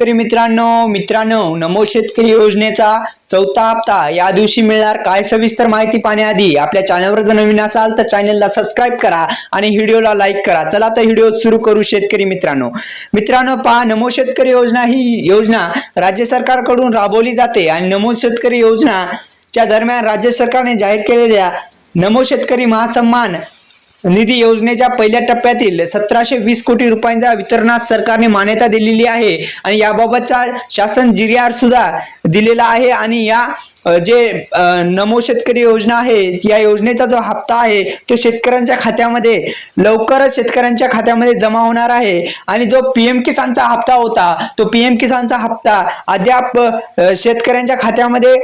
शेतकरी मित्रांनो नमो शेतकरी योजनेचा चौथा हप्ता या दिवशी मिळणार काय सविस्तर माहिती पाहण्याआधी आपल्या चॅनलवर जर नवीन असाल तर चॅनलला सबस्क्राइब करा आणि व्हिडिओला लाईक करा। चला तर व्हिडिओ सुरू करू। शेतकरी मित्रांनो पहा, नमो शेतकरी योजना ही योजना राज्य सरकारकडून राबवली जाते आणि नमो शेतकरी योजनाच्या दरम्यान राज्य सरकारने जाहीर केलेल्या नमो शेतकरी महासन्मान निधी योजनेच्या पहिल्या टप्प्यातील 1720 कोटी रुपयांच्या वितरणास सरकारने मान्यता दिलेली आहे आणि याबाबतचा शासन GR सुद्धा दिलेला आहे। आणि या जे नमो शेतकरी योजना आहे या योजनेचा जो हप्ता आहे तो शेतकऱ्यांच्या खात्यामध्ये लवकरच शेतकऱ्यांच्या खात्यामध्ये जमा होणार आहे। आणि जो PM किसानचा हप्ता होता तो PM किसानचा हप्ता अद्याप शेतकऱ्यांच्या खात्यामध्ये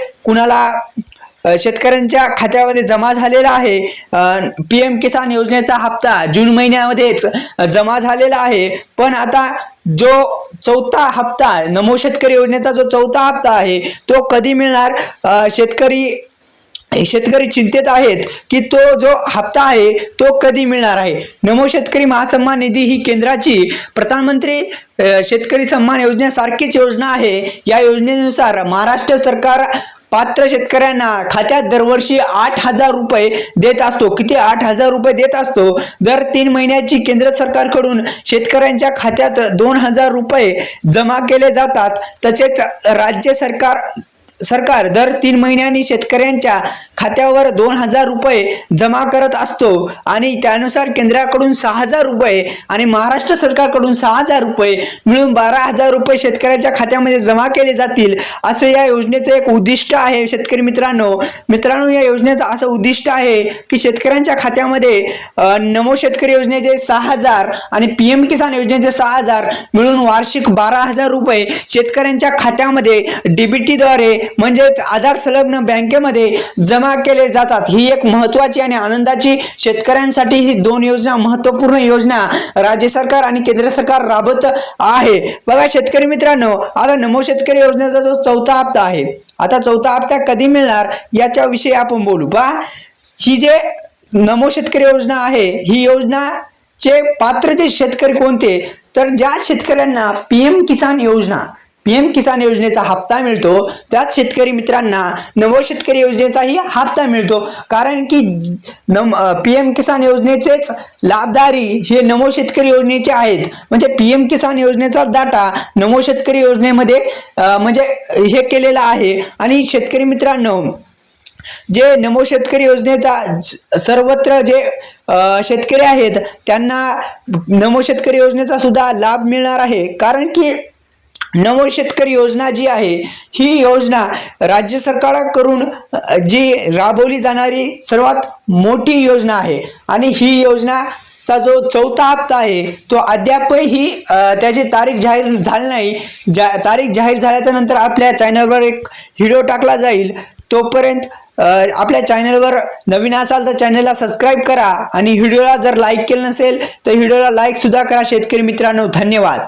शेतकऱ्यांच्या खात्यामध्ये जमा झालेला आहे। PM किसान योजनेचा हप्ता जून महिन्यामध्येच जमा झालेला आहे। पण आता जो चौथा हप्ता नमो शेतकरी योजनेचा जो चौथा हप्ता आहे तो कधी मिळणार, शेतकरी चिंतेत आहेत की तो जो हप्ता आहे तो कधी मिळणार आहे। नमो शेतकरी महासन्मान निधी ही केंद्राची प्रधानमंत्री शेतकरी सन्मान योजनेसारखीच योजना आहे। या योजनेनुसार महाराष्ट्र सरकार पात्र शेतकऱ्यांना खात्यात दरवर्षी 8,000 रुपये देत असतो। किती 8,000 रुपये देत असतो। दर 3 महिन्याची केंद्र सरकारकडून शेतकऱ्यांच्या खात्यात 2,000 रुपये जमा केले जातात। तसेच राज्य सरकार दर 3 महिन्यांनी शेतकऱ्यांच्या खात्यावर 2,000 रुपये जमा करत असतो आणि त्यानुसार केंद्राकडून 6,000 रुपये आणि महाराष्ट्र सरकारकडून 6,000 रुपये मिळून 12,000 रुपये शेतकऱ्यांच्या खात्यामध्ये जमा केले जातील असे या योजनेचे एक उद्दिष्ट आहे। शेतकरी मित्रांनो या योजनेचं असं उद्दिष्ट आहे की शेतकऱ्यांच्या खात्यामध्ये नमो शेतकरी योजनेचे 6,000 आणि PM किसान योजनेचे 6,000 मिळून वार्षिक 12,000 रुपये शेतकऱ्यांच्या खात्यामध्ये DBT द्वारे म्हणजेच आधार संलग्न बँकेमध्ये जमा केले जातात। ही एक महत्त्वाची आणि आनंदाची शेतकऱ्यांसाठी ही दोन योजना महत्त्वपूर्ण योजना राज्य सरकार आणि केंद्र सरकार राबवत आहे। बघा शेतकरी मित्रांनो, आता नमो शेतकरी योजनेचा जो चौथा हप्ता आहे, आता चौथा हप्ता कधी मिळणार याच्या विषयी आपण बोलू। पहा, ही जे नमो शेतकरी योजना आहे ही योजनाचे पात्र जे शेतकरी कोणते, तर ज्या शेतकऱ्यांना PM किसान योजनेचा हप्ता मिळतो त्याच शेतकरी मित्रांना नमो शेतकरी योजनेचाही हप्ता मिळतो। कारण की PM किसान योजनेचेच लाभधारी हे नमो शेतकरी योजनेचे आहेत। म्हणजे PM किसान योजनेचा डाटा नमो शेतकरी योजनेमध्ये म्हणजे हे केलेला आहे। आणि शेतकरी मित्रांनो, जे नमो शेतकरी योजनेचा सर्वत्र जे शेतकरी आहेत त्यांना नमो शेतकरी योजनेचा सुद्धा लाभ मिळणार आहे। कारण की नमो शेतकरी योजना जी आहे ही योजना राज्य सरकारकडून जी राबवली जाणारी सर्वात मोठी योजना आहे। आणि ही योजनाचा जो चौथा हप्ता आहे तो अद्यापही त्याची तारीख जाहीर झाली नाही। तारीख जाहीर झाल्याच्या नंतर आपल्या चॅनलवर एक व्हिडिओ टाकला जाईल। तोपर्यंत आपल्या चॅनलवर नवीन असाल तर चॅनलला सबस्क्राइब करा आणि व्हिडिओला जर लाईक केलं नसेल तर व्हिडिओला लाईक सुद्धा करा। शेतकरी मित्रांनो, धन्यवाद।